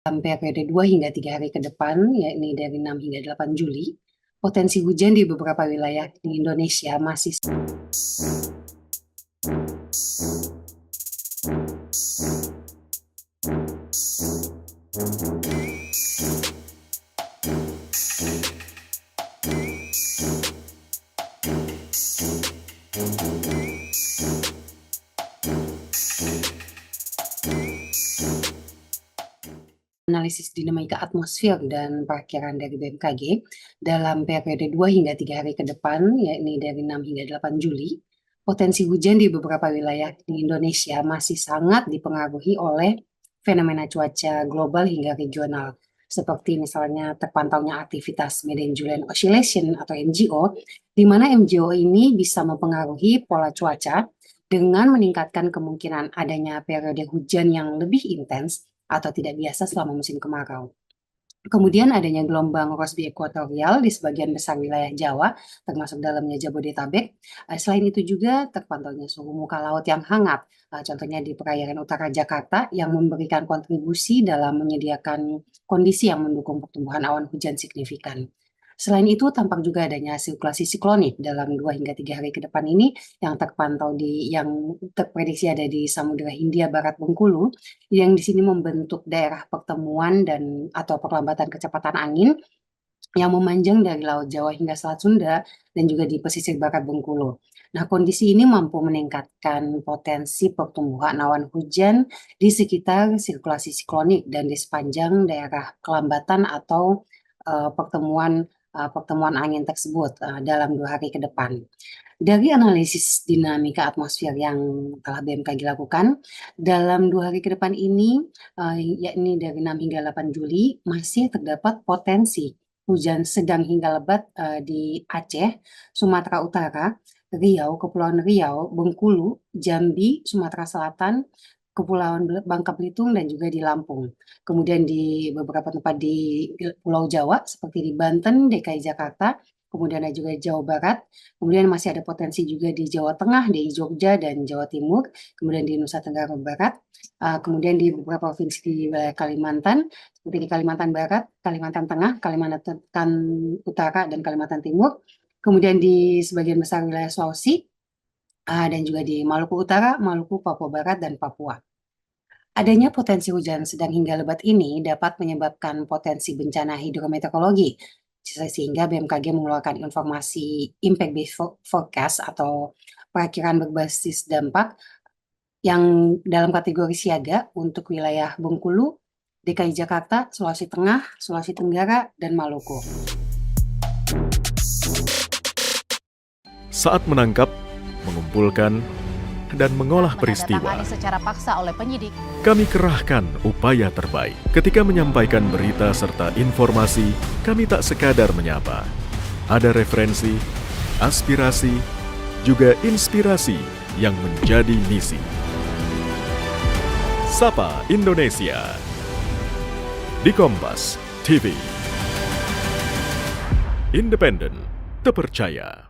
Dalam periode 2 hingga 3 hari ke depan, yakni dari 6 hingga 8 Juli, potensi hujan di beberapa wilayah di Indonesia masih analisis dinamika atmosfer dan perakiran dari BMKG dalam periode 2 hingga 3 hari ke depan, yakni dari 6 hingga 8 Juli, potensi hujan di beberapa wilayah di Indonesia masih sangat dipengaruhi oleh fenomena cuaca global hingga regional, seperti misalnya terpantaunya aktivitas Median-Julian Oscillation atau MJO, di mana MJO ini bisa mempengaruhi pola cuaca dengan meningkatkan kemungkinan adanya periode hujan yang lebih intens atau tidak biasa selama musim kemarau. Kemudian adanya gelombang Rossby ekuatorial di sebagian besar wilayah Jawa, termasuk dalamnya Jabodetabek. Selain itu juga terpantaunya suhu muka laut yang hangat, contohnya di perairan utara Jakarta yang memberikan kontribusi dalam menyediakan kondisi yang mendukung pertumbuhan awan hujan signifikan. Selain itu, tampak juga adanya sirkulasi siklonik dalam 2 hingga 3 hari ke depan ini yang terprediksi ada di Samudra Hindia Barat Bengkulu, yang di sini membentuk daerah pertemuan dan atau perlambatan kecepatan angin yang memanjang dari Laut Jawa hingga Selat Sunda dan juga di pesisir barat Bengkulu. Nah, kondisi ini mampu meningkatkan potensi pertumbuhan awan hujan di sekitar sirkulasi siklonik dan di sepanjang daerah kelambatan atau pertemuan angin tersebut dalam 2 hari ke depan. Dari analisis dinamika atmosfer yang telah BMKG lakukan, dalam 2 hari ke depan ini, yakni dari 6 hingga 8 Juli, masih terdapat potensi hujan sedang hingga lebat di Aceh, Sumatera Utara, Riau, Kepulauan Riau, Bengkulu, Jambi, Sumatera Selatan, Kepulauan Bangka Belitung, dan juga di Lampung. Kemudian di beberapa tempat di Pulau Jawa, seperti di Banten, DKI Jakarta, kemudian ada juga Jawa Barat, kemudian masih ada potensi juga di Jawa Tengah, di Jogja dan Jawa Timur, kemudian di Nusa Tenggara Barat, kemudian di beberapa provinsi di wilayah Kalimantan, seperti di Kalimantan Barat, Kalimantan Tengah, Kalimantan Utara, dan Kalimantan Timur, kemudian di sebagian besar wilayah Sulawesi, dan juga di Maluku Utara, Maluku, Papua Barat, dan Papua. Adanya potensi hujan sedang hingga lebat ini dapat menyebabkan potensi bencana hidrometeorologi, sehingga BMKG mengeluarkan informasi impact based forecast atau perakiran berbasis dampak yang dalam kategori siaga untuk wilayah Bengkulu, DKI Jakarta, Sulawesi Tengah, Sulawesi Tenggara, dan Maluku. Saat menangkap, mengumpulkan, dan mengolah peristiwa, secara paksa oleh penyidik, kami kerahkan upaya terbaik. Ketika menyampaikan berita serta informasi, kami tak sekadar menyapa. Ada referensi, aspirasi, juga inspirasi yang menjadi misi. Sapa Indonesia di Kompas TV. Independen, terpercaya.